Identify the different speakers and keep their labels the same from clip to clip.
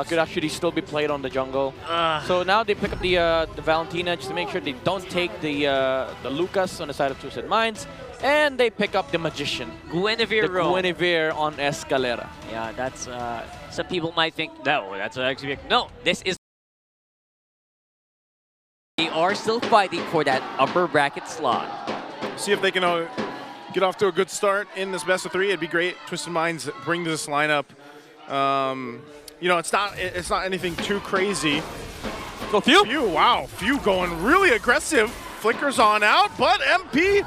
Speaker 1: could actually still be played on the jungle. So now they pick up the Valentina just to make sure they don't take the Lucas on the side of Twisted Minds. And they pick up the Magician. Guinevere on Escalera.
Speaker 2: Yeah, that's... some people might think, no, that's actually... No, this is... They are still fighting for that upper bracket slot.
Speaker 3: See if they can get off to a good start in this best of 3. It'd be great. Twisted Minds bring this lineup. You know, it's not anything too crazy.
Speaker 1: Go Few.
Speaker 3: Wow, Few going really aggressive. Flickers on out, but MP,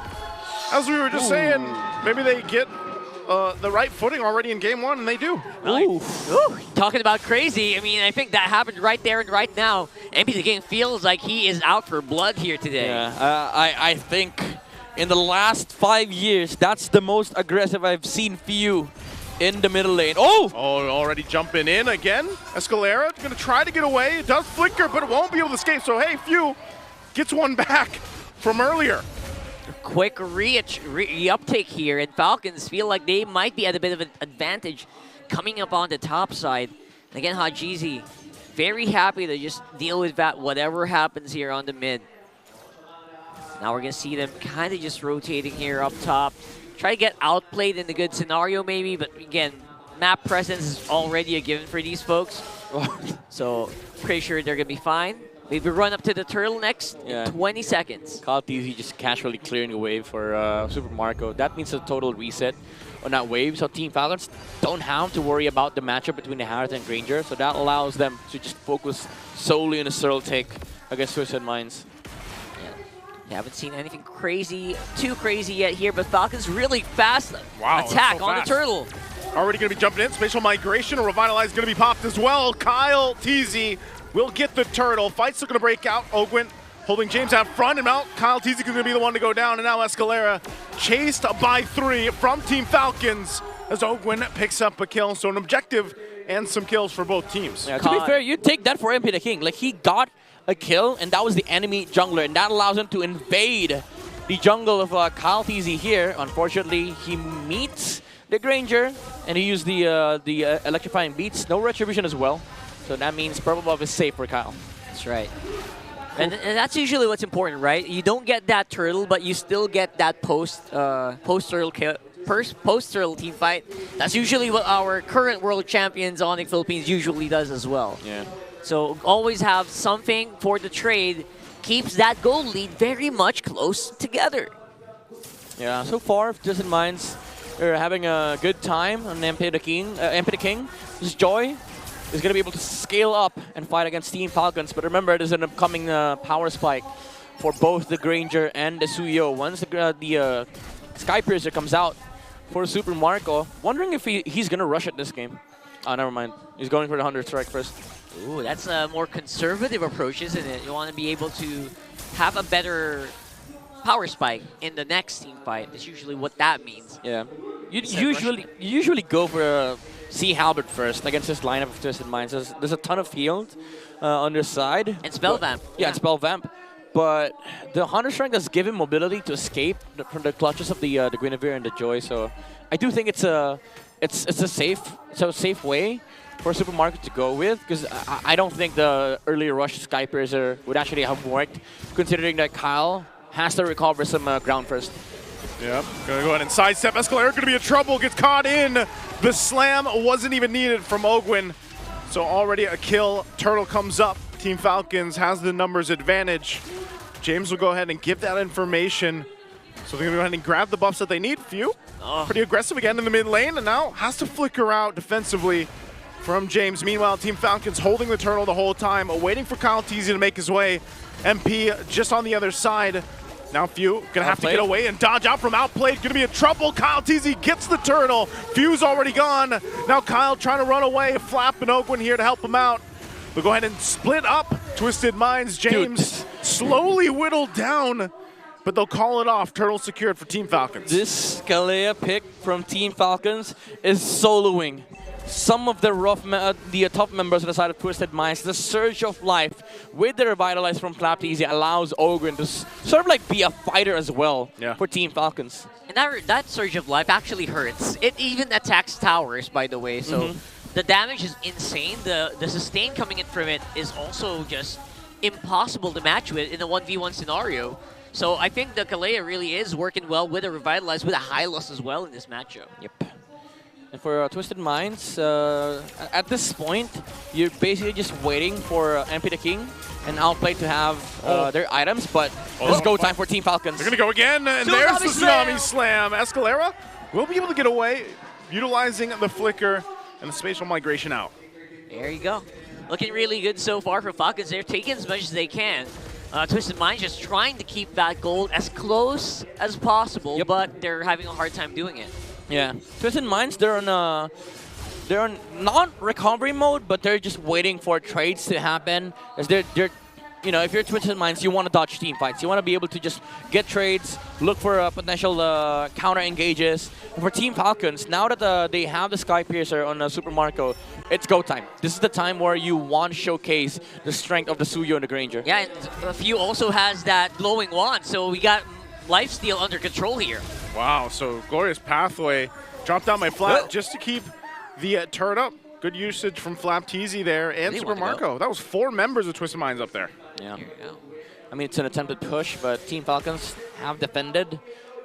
Speaker 3: as we were just saying, maybe they get the right footing already in game 1, and they do.
Speaker 2: Ooh. Talking about crazy, I mean, I think that happened right there and right now. MP the King feels like he is out for blood here today.
Speaker 1: Yeah, I think in the last 5 years, that's the most aggressive I've seen Few in the middle lane. Oh,
Speaker 3: already jumping in again. Escalera going to try to get away. It does flicker, but it won't be able to escape. So, hey, Few gets one back from earlier.
Speaker 2: Quick re-uptake here, and Falcons feel like they might be at a bit of an advantage coming up on the top side. And again, Hajizi very happy to just deal with that, whatever happens here on the mid. Now we're going to see them kind of just rotating here up top. Try to get outplayed in the good scenario maybe, but again, map presence is already a given for these folks. So pretty sure they're going to be fine. Maybe run up to the turtle next in 20 seconds.
Speaker 1: Kaltizi just casually clearing the wave for Super Marco. That means a total reset on that wave. So Team Falcons don't have to worry about the matchup between the Harriet and Granger. So that allows them to just focus solely on a Searle take against Twisted Minds.
Speaker 2: Yeah, haven't seen anything too crazy yet here, but Falcons really fast attack
Speaker 3: so
Speaker 2: on the turtle.
Speaker 3: Already going to be jumping in. Spatial Migration or Revitalize going to be popped as well. Kyle Teasy will get the turtle. Fight's still going to break out. Ogwin holding James out front, and now Kyle Teasy is going to be the one to go down, and now Escalera chased by 3 from Team Falcons as Ogwin picks up a kill. So an objective and some kills for both teams.
Speaker 1: Yeah, to be fair, you take that for MP the King. Like, he got a kill, and that was the enemy jungler, and that allows him to invade the jungle of Kyle Teasy here. Unfortunately, he meets the Granger, and he used the electrifying beats. No retribution as well, so that means purple buff is safe for Kyle.
Speaker 2: That's right. And that's usually what's important, right? You don't get that turtle, but you still get that post-turtle kill. Post-turtle team fight. That's usually what our current world champions Onyx Philippines usually does as well.
Speaker 1: Yeah.
Speaker 2: So always have something for the trade. Keeps that goal lead very much close together.
Speaker 1: Yeah, so far, Twisted Minds are having a good time on MP the King. This Joy is going to be able to scale up and fight against Team Falcons. But remember, there's an upcoming power spike for both the Granger and the Suyo. Once the Sky Piercer comes out for Super Marco, wondering if he's going to rush it this game. Oh, never mind. He's going for the 100 strike first.
Speaker 2: Ooh, that's a more conservative approach, isn't it? You want to be able to have a better power spike in the next team fight. That's usually what that means.
Speaker 1: Yeah. You usually go for a Sea Halberd first against this lineup of Twisted Minds. There's a ton of healed on their side.
Speaker 2: And Spell Vamp.
Speaker 1: Yeah, and Spell Vamp. But the 100 strength does give him mobility to escape from the clutches of the Guinevere and the Joy. So I do think it's a safe way for Super Marco to go with, because I don't think the earlier rush Sky Piercer would actually have worked, considering that Kyle has to recover some ground first.
Speaker 3: Yep, gonna go ahead and sidestep. Escalera gonna be in trouble, gets caught in. The slam wasn't even needed from Ogwin. So already a kill. Turtle comes up. Team Falcons has the numbers advantage. James will go ahead and give that information. So they're gonna go ahead and grab the buffs that they need. Few, pretty aggressive again in the mid lane, and now has to flicker out defensively from James. Meanwhile, Team Falcons holding the turtle the whole time, waiting for Kyle Teasy to make his way. MP just on the other side. Now Few gonna have to get away and dodge out from outplayed. Gonna be in trouble. Kyle Teasy gets the turtle. Few's already gone. Now Kyle trying to run away. Flap and Ogwin here to help him out. They'll go ahead and split up. Twisted Minds. James slowly whittled down, but they'll call it off. Turtle secured for Team Falcons.
Speaker 1: This Kalea pick from Team Falcons is soloing some of the tough members on the side of Twisted Minds. The Surge of Life with the Revitalize from Flapteasy allows Ogren to sort of like be a fighter as well for Team Falcons.
Speaker 2: And that Surge of Life actually hurts. It even attacks towers, by the way. So the damage is insane. The sustain coming in from it is also just impossible to match with in a 1v1 scenario. So I think the Kalea really is working well with a Revitalize, with a Hylos as well in this matchup.
Speaker 1: Yep. And for Twisted Minds, at this point, you're basically just waiting for MP the King and Outplay to have their items, but it's go time for Team Falcons.
Speaker 3: They're going to go again, and there's the Tsunami Slam. Escalera will be able to get away, utilizing the Flicker and the spatial migration out.
Speaker 2: There you go. Looking really good so far for Falcons. They're taking as much as they can. Twisted Minds just trying to keep that gold as close as possible, but they're having a hard time doing it.
Speaker 1: Yeah, Twisted Minds, they're on not recovery mode, but they're just waiting for trades to happen. As they're you know, if you're Twisted Minds, you want to dodge team fights. You want to be able to just get trades, look for potential counter engages. And for Team Falcons, now that they have the Sky Piercer on Super Marco, it's go time. This is the time where you want to showcase the strength of the Suyo and the Granger.
Speaker 2: Yeah, and a few also has that glowing wand, so we got lifesteal under control here.
Speaker 3: Wow, so Glorious Pathway dropped down my flat just to keep the turret up. Good usage from Flapteezy there and Super Marco. That was 4 members of Twisted Minds up there.
Speaker 1: Yeah.
Speaker 2: Here you go.
Speaker 1: I mean, it's an attempted push, but Team Falcons have defended,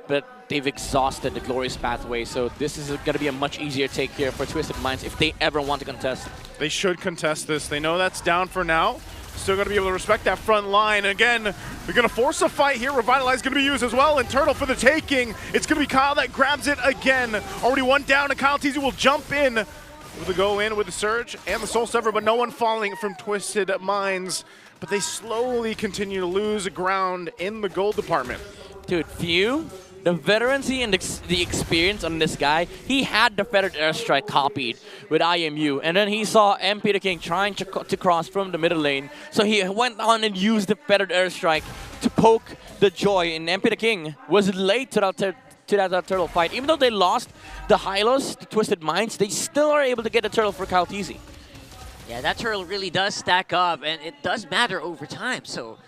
Speaker 1: but they've exhausted the Glorious Pathway, so this is going to be a much easier take here for Twisted Minds if they ever want to contest.
Speaker 3: They should contest this. They know that's down for now. Still going to be able to respect that front line. Again, they're going to force a fight here. Revitalize is going to be used as well, and Turtle for the taking. It's going to be Kyle that grabs it again. Already one down, and Kyle Teasy will jump in with the go in with the Surge and the Soul Sever, but no one falling from Twisted Minds. But they slowly continue to lose ground in the gold department.
Speaker 1: Dude, Few, the veterancy and the experience on this guy, he had the Feathered Airstrike copied with IMU, and then he saw MP the King trying to cross from the middle lane, so he went on and used the Feathered Airstrike to poke the Joy, and MP the King was late to that turtle fight. Even though they lost the Hylos, the Twisted Minds, they still are able to get the turtle for Kyle Teasy.
Speaker 2: Yeah, that turtle really does stack up, and it does matter over time, so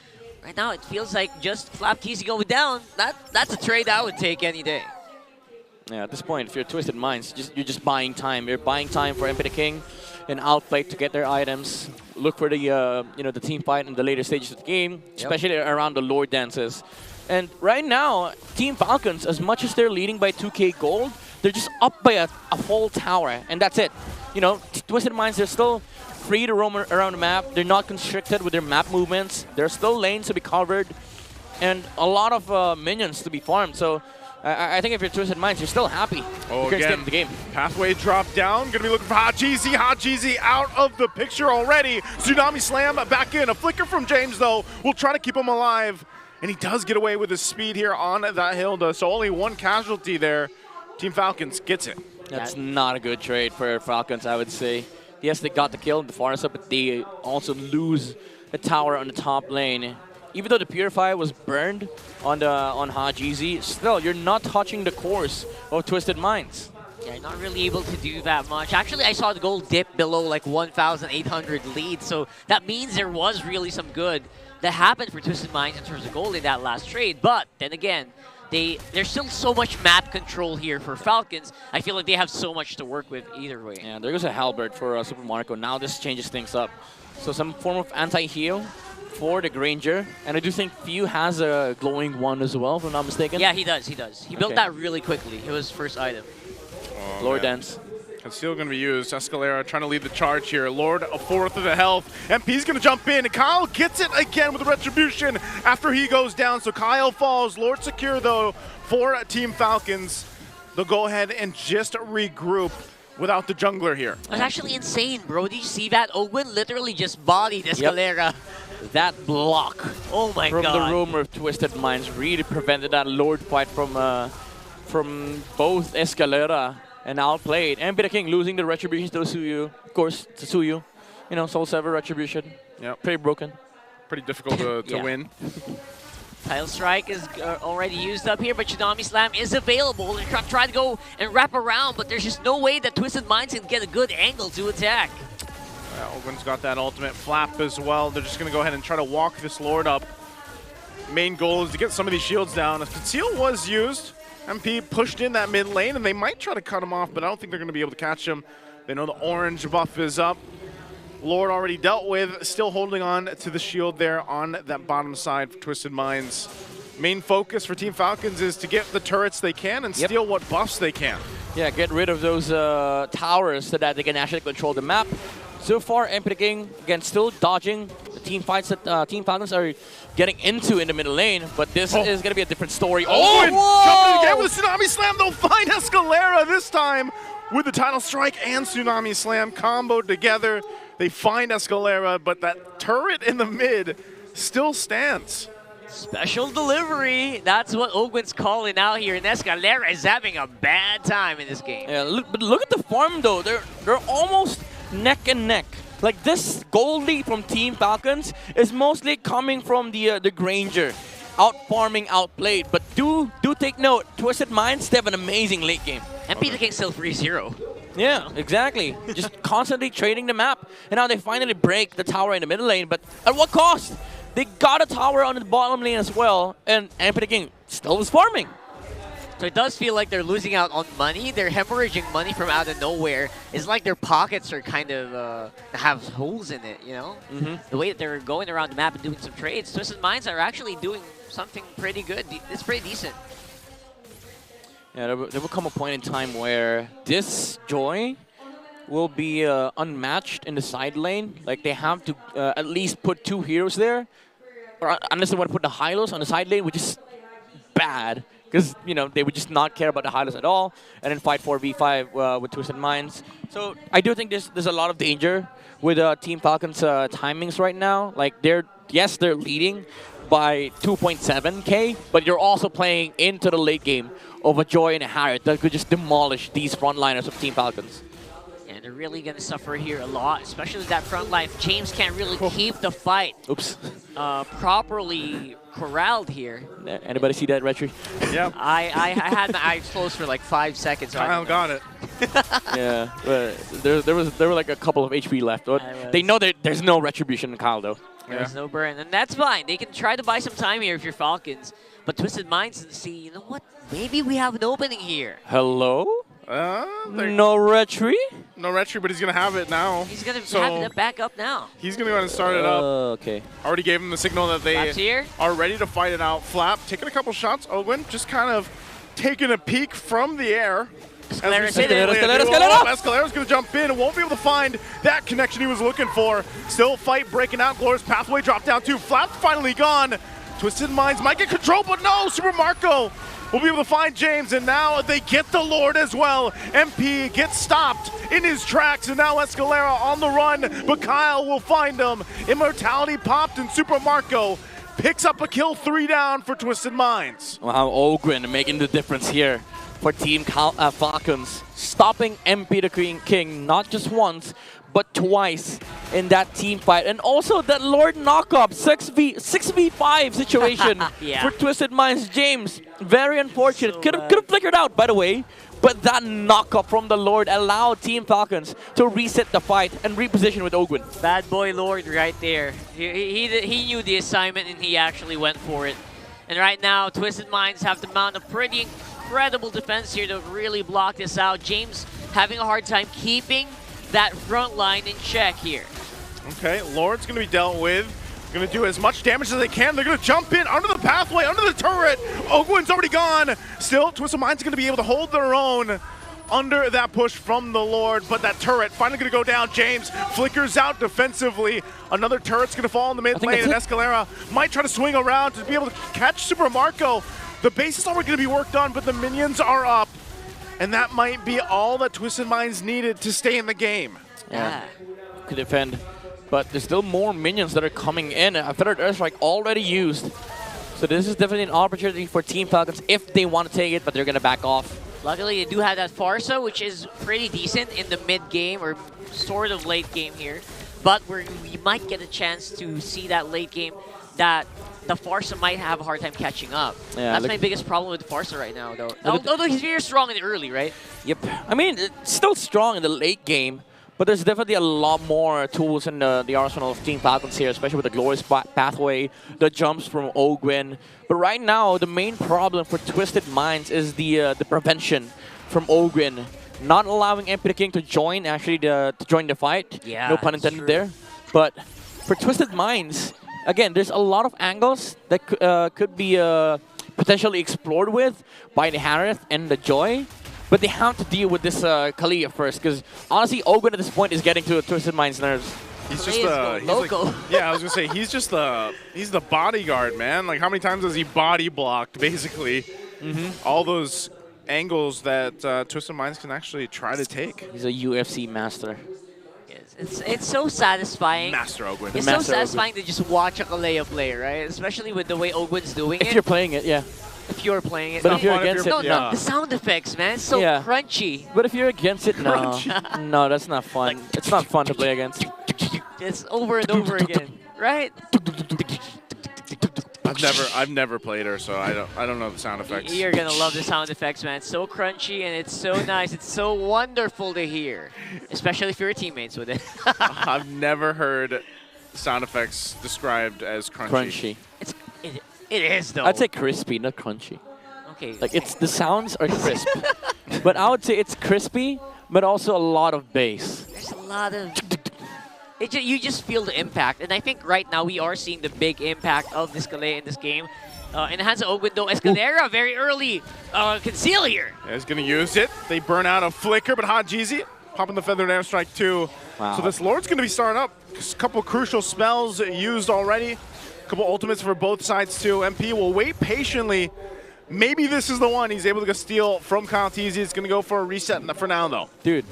Speaker 2: right now it feels like just Flapteezy going down, that's a trade I would take any day.
Speaker 1: Yeah, at this point, if you're Twisted Minds, you're just buying time. You're buying time for MP the King and Outplay to get their items. Look for the you know, the team fight in the later stages of the game, especially around the Lord dances. And right now, Team Falcons, as much as they're leading by 2k gold, they're just up by a whole tower, and that's it. You know, Twisted Minds, they're still free to roam around the map. They're not constricted with their map movements. There's still lanes to be covered and a lot of minions to be farmed. So I think if you're Twisted Minds, you're still happy.
Speaker 3: Oh,
Speaker 1: again, in the game.
Speaker 3: Pathway dropped down. Going to be looking for Hot Jeezy. Hot Jeezy out of the picture already. Tsunami Slam back in. A flicker from James, though, will try to keep him alive. And he does get away with his speed here on that Hilda. So only one casualty there. Team Falcons gets it.
Speaker 1: That's not a good trade for Falcons, I would say. Yes, they got the kill in the far side, but they also lose the tower on the top lane. Even though the Purify was burned on Hajizi, still, you're not touching the course of Twisted Minds.
Speaker 2: Yeah, not really able to do that much. Actually, I saw the gold dip below like 1,800 lead, so that means there was really some good that happened for Twisted Minds in terms of gold in that last trade. But then again, there's still so much map control here for Falcons. I feel like they have so much to work with either way.
Speaker 1: Yeah, there goes a Halberd for Super Marco. Now this changes things up. So some form of anti-heal for the Granger. And I do think Few has a glowing one as well, if I'm not mistaken.
Speaker 2: Yeah, he does. He built that really quickly. It was first item.
Speaker 3: Oh,
Speaker 1: Lord Dance.
Speaker 3: It's still going to be used. Escalera trying to lead the charge here. Lord, a fourth of the health. MP's going to jump in. Kyle gets it again with the Retribution after he goes down. So Kyle falls. Lord secure, though, for Team Falcons. They'll go ahead and just regroup without the jungler here.
Speaker 2: That's actually insane, bro. Did you see that? Ogwin literally just bodied Escalera.
Speaker 1: Yep. That block
Speaker 2: oh my
Speaker 1: from
Speaker 2: God.
Speaker 1: the rumor of Twisted Minds really prevented that Lord fight from both Escalera and Outplayed. MP the King losing the Retribution to Suyu. Of course, to Suyu. You know, Soul Sever Retribution.
Speaker 3: Yep.
Speaker 1: Pretty broken.
Speaker 3: Pretty difficult to win.
Speaker 2: Tile Strike is already used up here, but Tsunami Slam is available. They're trying to go and wrap around, but there's just no way that Twisted Minds can get a good angle to attack.
Speaker 3: Ogwin's got that ultimate flap as well. They're just going to go ahead and try to walk this Lord up. Main goal is to get some of these shields down. Conceal was used. MP pushed in that mid lane, and they might try to cut him off, but I don't think they're going to be able to catch him. They know the orange buff is up. Lord already dealt with, still holding on to the shield there on that bottom side for Twisted Minds. Main focus for Team Falcons is to get the turrets they can and steal what buffs they can.
Speaker 1: Yeah, get rid of those towers so that they can actually control the map. So far, King, again, still dodging the team fights that Team Falcons are getting into in the middle lane, but this is going to be a different story.
Speaker 3: Jumping again with a Tsunami Slam. They'll find Escalera this time with the Tidal Strike and Tsunami Slam comboed together. They find Escalera, but that turret in the mid still stands.
Speaker 2: Special delivery. That's what Ogwen's calling out here, and Escalera is having a bad time in this game.
Speaker 1: Yeah, but look at the farm though. They're almost neck and neck. Like this gold lead from Team Falcons is mostly coming from the Granger, out farming, outplayed. But do take note, Twisted Minds, they have an amazing late game.
Speaker 2: And Peter King still 3-0.
Speaker 1: Yeah, exactly. Just constantly trading the map, and now they finally break the tower in the middle lane. But at what cost? They got a tower on the bottom lane as well, and Peter King still was farming.
Speaker 2: So it does feel like they're losing out on money. They're hemorrhaging money from out of nowhere. It's like their pockets are kind of have holes in it, you know? The way that they're going around the map and doing some trades, Twisted Minds are actually doing something pretty good. It's pretty decent.
Speaker 1: Yeah, there will come a point in time where this Joy will be unmatched in the side lane. Like they have to at least put 2 heroes there, or unless they want to put the Hylos on the side lane, which is bad. Because, you know, they would just not care about the Hylos at all, and then fight 4v5 with Twisted Minds. So I do think there's a lot of danger with Team Falcons' timings right now. Like, they're leading by 2.7K, but you're also playing into the late game of a Joy and a Harriet that could just demolish these frontliners of Team Falcons.
Speaker 2: And they're really going to suffer here a lot, especially that front line. James can't really keep the fight properly corralled here.
Speaker 1: Anybody see that, Retry?
Speaker 3: Yeah.
Speaker 2: I had my eyes closed for like 5 seconds. So
Speaker 3: Kyle got it.
Speaker 1: Yeah, but there were like a couple of HP left. But they know that there's no retribution in Kyle though.
Speaker 2: There's no burn, and that's fine. They can try to buy some time here if you're Falcons. But Twisted Minds and see, you know what? Maybe we have an opening here.
Speaker 1: Hello? No retry?
Speaker 3: No retry, but he's going to have it now.
Speaker 2: He's going to have it back up now.
Speaker 3: He's going to go ahead and start it up.
Speaker 1: Okay.
Speaker 3: Already gave him the signal that they are ready to fight it out. Flap taking a couple shots. Ogwen just kind of taking a peek from the air.
Speaker 1: Escalera's
Speaker 3: going to jump in and won't be able to find that connection he was looking for. Still fight breaking out. Glorious Pathway dropped down too. Flap finally gone. Twisted Minds might get control, but no, Super Marco will be able to find James, and now they get the Lord as well. MP gets stopped in his tracks, and now Escalera on the run, but Kyle will find him. Immortality popped, and Super Marco picks up a kill, 3 down for Twisted Minds.
Speaker 1: Wow, Ogwen making the difference here for Team Falcons. Stopping MP the King not just once, but twice in that team fight. And also that Lord knockup, 6v5 situation for Twisted Minds. James, very unfortunate.
Speaker 2: So
Speaker 1: could have flickered out, by the way. But that knockup from the Lord allowed Team Falcons to reset the fight and reposition with Ogwen.
Speaker 2: Bad boy Lord right there. He knew the assignment and he actually went for it. And right now, Twisted Minds have to mount a pretty incredible defense here to really block this out. James having a hard time keeping that front line in check here.
Speaker 3: Okay, Lord's going to be dealt with. Going to do as much damage as they can. They're going to jump in under the pathway, under the turret. Ogwen's already gone. Still, Twisted Minds going to be able to hold their own under that push from the Lord, but that turret finally going to go down. James flickers out defensively. Another turret's going to fall in the mid lane, and Escalera might try to swing around to be able to catch Super Marco. The base is already going to be worked on, but the minions are up. And that might be all that Twisted Minds needed to stay in the game.
Speaker 1: Yeah, could defend. But there's still more minions that are coming in. A Feathered Earthstrike already used. So this is definitely an opportunity for Team Falcons if they want to take it, but they're going to back off.
Speaker 2: Luckily, they do have that Farsa, which is pretty decent in the mid-game, or sort of late game here. But we might get a chance to see that late game that the Farsa might have a hard time catching up. Yeah, that's my biggest problem with Farsa right now, though. Although he's very strong in the early, right?
Speaker 1: Yep. I mean, it's still strong in the late game, but there's definitely a lot more tools in the arsenal of Team Falcons here, especially with the Glorious Pathway, the jumps from Ogwen. But right now, the main problem for Twisted Minds is the prevention from Ogwen. not allowing MP King to join to join the fight.
Speaker 2: Yeah,
Speaker 1: No pun
Speaker 2: that's
Speaker 1: intended
Speaker 2: true.
Speaker 1: there. But for Twisted Minds, again, there's a lot of angles that could be potentially explored with by the Harith and the Joy. But they have to deal with this Kalia first, because honestly, Ogun at this point is getting to Twisted Mind's nerves.
Speaker 3: He's just
Speaker 2: Kalea's
Speaker 3: he's
Speaker 2: loco.
Speaker 3: like, yeah, I was gonna say he's just he's the bodyguard, man. Like how many times has he body blocked basically all those angles that Twisted Minds can actually try to take?
Speaker 1: He's a UFC master.
Speaker 2: It's so satisfying.
Speaker 3: Master Ogwin.
Speaker 2: It's
Speaker 1: Master
Speaker 2: so satisfying to just watch a Kalea play, right? Especially with the way Ogwin's doing
Speaker 1: If
Speaker 2: it.
Speaker 1: you're playing it, yeah.
Speaker 2: If you're playing it.
Speaker 1: But
Speaker 2: No,
Speaker 1: if you're
Speaker 3: fun if
Speaker 1: against
Speaker 3: you're-
Speaker 1: it,
Speaker 2: no,
Speaker 3: yeah.
Speaker 2: the sound effects, man. It's so
Speaker 1: Yeah.
Speaker 2: crunchy.
Speaker 1: But if you're against it, no. No, that's not fun. It's not fun to play against.
Speaker 2: It's over and over again, right?
Speaker 3: I've never played her, so I don't know the sound effects.
Speaker 2: You're gonna love the sound effects, man. It's so crunchy and it's so nice. It's so wonderful to hear, especially if you're teammates with it.
Speaker 3: I've never heard sound effects described as crunchy.
Speaker 1: Crunchy.
Speaker 2: It is though.
Speaker 1: I'd say crispy, not crunchy.
Speaker 2: okay.
Speaker 1: Like the sounds are crisp. But I would say it's crispy, but also a lot of bass.
Speaker 2: There's a lot of. You just feel the impact, and I think right now we are seeing the big impact of this Kalea in this game. In the hands of Ogwin, though, Escalera very early conceal here.
Speaker 3: Yeah, he's gonna use it. They burn out a flicker, but Hajizi popping the feathered airstrike too.
Speaker 1: Wow.
Speaker 3: So this Lord's gonna be starting up. A couple crucial spells used already. A couple ultimates for both sides too. MP will wait patiently. Maybe this is the one he's able to steal from Kyle Teasy. It's gonna go for a reset for now though.
Speaker 1: Dude,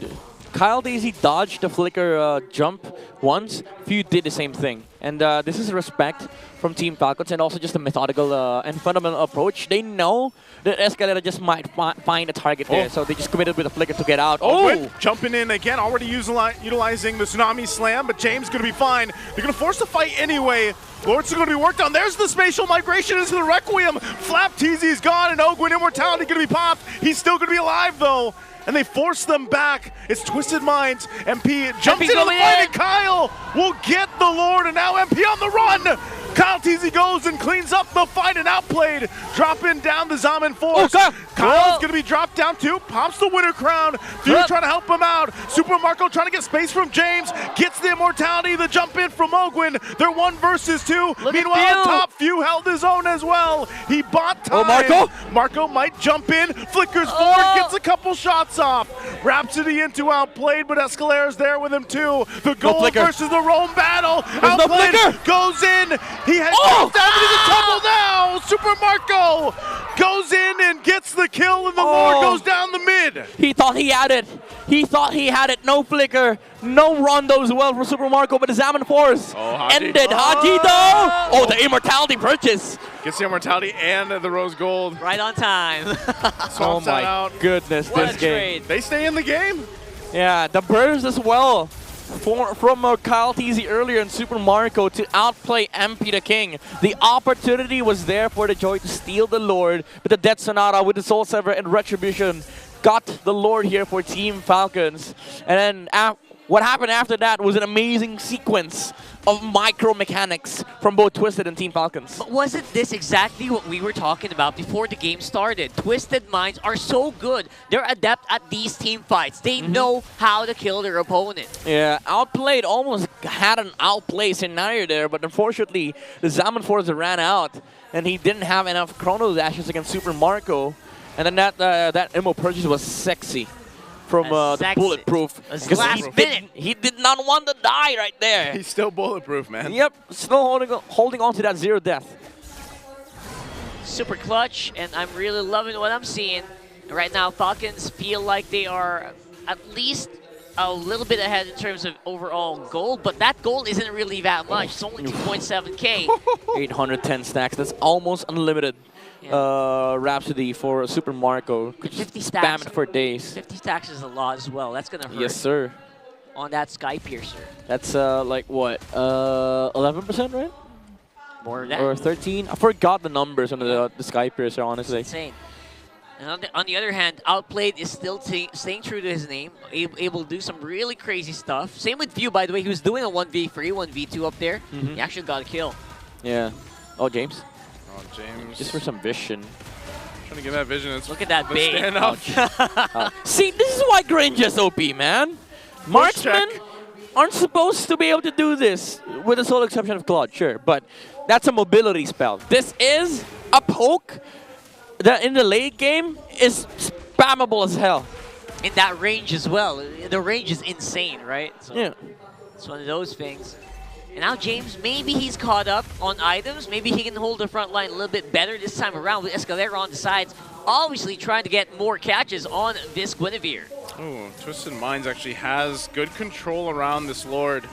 Speaker 1: Kyle Daisy dodged the flicker jump once. Few did the same thing. And this is respect from Team Falcons and also just a methodical and fundamental approach. They know that Escalera just might find a target there, so they just committed with a flicker to get out.
Speaker 3: Oh! Jumping in again, already utilizing the Tsunami Slam, but James gonna be fine. They're gonna force the fight anyway. Lord's gonna be worked on. There's the spatial migration into the Requiem. Flap Teasy's gone, and Ogwin Immortality gonna be popped. He's still gonna be alive though. And they force them back. It's Twisted Minds. MP jumps into the
Speaker 2: going
Speaker 3: fight,
Speaker 2: in.
Speaker 3: and Kyle will get the Lord, and now MP on the run. Kyle Teasy goes and cleans up the fight and outplayed. Dropping down the Zaman Force.
Speaker 1: God.
Speaker 3: Kyle's gonna be dropped down too. Pops the winner crown. Few trying to help him out. Super Marco trying to get space from James. Gets the immortality. The jump in from Ogwin. They're 1 versus 2.
Speaker 2: Look at
Speaker 3: Meanwhile,
Speaker 2: Few.
Speaker 3: on top, Few held his own as well. He bought time.
Speaker 1: Marco?
Speaker 3: Marco might jump in. Flickers forward. Gets a couple shots off. Rhapsody into outplayed, but Escalera's there with him too. The goal
Speaker 1: flicker.
Speaker 3: versus the Rome battle.
Speaker 1: There's no
Speaker 3: Outplayed.
Speaker 1: flicker.
Speaker 3: Goes in. He has
Speaker 1: Oh!
Speaker 3: down into the tumble now. Super Marco goes in and gets the kill, and the Lord goes down the mid.
Speaker 1: He thought he had it. He thought he had it. No flicker. No rondo as well for Super Marco, but the Zaman Force
Speaker 3: Haji.
Speaker 1: ended. Haji though. Oh, the immortality purchase.
Speaker 3: Gets the immortality and the rose gold.
Speaker 2: Right on time.
Speaker 3: Swaps
Speaker 1: Oh
Speaker 3: that
Speaker 1: my
Speaker 3: out.
Speaker 1: goodness,
Speaker 2: What
Speaker 1: this
Speaker 2: a
Speaker 1: game.
Speaker 2: trade.
Speaker 3: They stay in the game.
Speaker 1: Yeah, the burst as well from Kyle Teasy earlier in Super Marco to outplay MP the King. The opportunity was there for the Joy to steal the Lord, but the Death Sonata with the Soul Sever and Retribution got the Lord here for Team Falcons. And then what happened after that was an amazing sequence of micro mechanics from both Twisted and Team Falcons.
Speaker 2: But wasn't this exactly what we were talking about before the game started? Twisted Minds are so good. They're adept at these team fights. They know how to kill their opponent.
Speaker 1: Yeah, outplayed, almost had an outplay scenario there, but unfortunately the Zaman Force ran out and he didn't have enough Chrono Dashes against Super Marco. And then that Immo purchase was sexy from the
Speaker 2: Sexy.
Speaker 1: Bulletproof.
Speaker 2: It's
Speaker 1: 'Cause
Speaker 2: last minute.
Speaker 1: he did not want to die right there.
Speaker 3: He's still bulletproof, man.
Speaker 1: Yep, still holding on to that 0 death.
Speaker 2: Super clutch, and I'm really loving what I'm seeing. Right now, Falcons feel like they are at least a little bit ahead in terms of overall gold, but that gold isn't really that much. It's only 2.7K.
Speaker 1: 810 stacks, that's almost unlimited.
Speaker 2: Yeah.
Speaker 1: Rhapsody for Super Marco. Could just
Speaker 2: 50
Speaker 1: spam
Speaker 2: stacks.
Speaker 1: it for days.
Speaker 2: 50 stacks is a lot as well. That's gonna hurt
Speaker 1: Yes, sir.
Speaker 2: on that Sky Piercer.
Speaker 1: That's like what, 11%, right?
Speaker 2: More than that.
Speaker 1: Or 13? I forgot the numbers on the Sky Piercer, honestly.
Speaker 2: Insane. And on the other hand, Outplayed is still staying true to his name, able to do some really crazy stuff. Same with View, by the way. He was doing a 1v3, 1v2 up there. He actually got a kill.
Speaker 1: Yeah. Oh, James.
Speaker 3: Oh, James.
Speaker 1: Just for some vision.
Speaker 3: Trying to get that vision.
Speaker 2: Look at that bait.
Speaker 3: Stand up.
Speaker 1: See, this is why Grange is OP, man. Marksmen aren't supposed to be able to do this, with the sole exception of Claude, sure, but that's a mobility spell. This is a poke that in the late game is spammable as hell.
Speaker 2: In that range as well. The range is insane, right? So
Speaker 1: Yeah.
Speaker 2: it's one of those things. And now James, maybe he's caught up on items. Maybe he can hold the front line a little bit better this time around with Escalera on the sides. Obviously trying to get more catches on this Guinevere.
Speaker 3: Oh, Twisted Minds actually has good control around this Lord.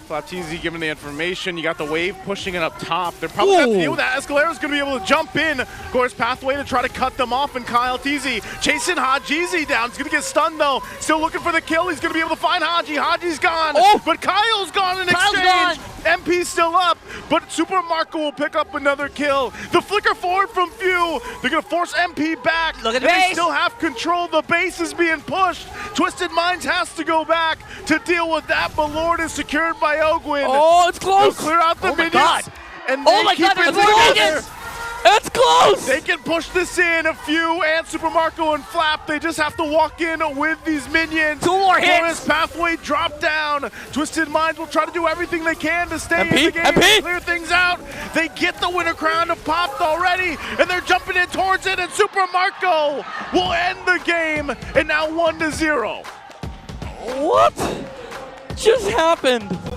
Speaker 3: Flapteezy giving the information. You got the wave pushing it up top. They're probably going to deal with that. Escalera's going to be able to jump in. Of course, Pathway to try to cut them off, and Kyle Teasy chasing Hajizi down. He's going to get stunned, though. Still looking for the kill. He's going to be able to find Haji. Haji's gone, but Kyle's gone in exchange. MP's still up, but Super Marco will pick up another kill. The flicker forward from Few. They're going to force MP back.
Speaker 2: Look at the
Speaker 3: They
Speaker 2: base.
Speaker 3: still have control. The base is being pushed. Twisted Minds has to go back to deal with that, but Lord is secured by Ogwin.
Speaker 1: Oh, it's close.
Speaker 3: They'll clear out the
Speaker 2: Oh my
Speaker 3: minions.
Speaker 2: God.
Speaker 3: And
Speaker 2: Oh
Speaker 3: they
Speaker 2: my
Speaker 3: keep
Speaker 2: God,
Speaker 3: it
Speaker 2: there's more
Speaker 3: together.
Speaker 2: minions.
Speaker 1: It's close!
Speaker 3: They can push this in. A Few and Super Marco and Flap. They just have to walk in with these minions.
Speaker 2: 2 more hits.
Speaker 3: Forest Pathway drop down. Twisted Minds will try to do everything they can to stay
Speaker 1: MP,
Speaker 3: in the game
Speaker 1: MP.
Speaker 3: and clear things out. They get the winner crown popped already, and they're jumping in towards it, and Super Marco will end the game, and now 1-0.
Speaker 1: What just happened?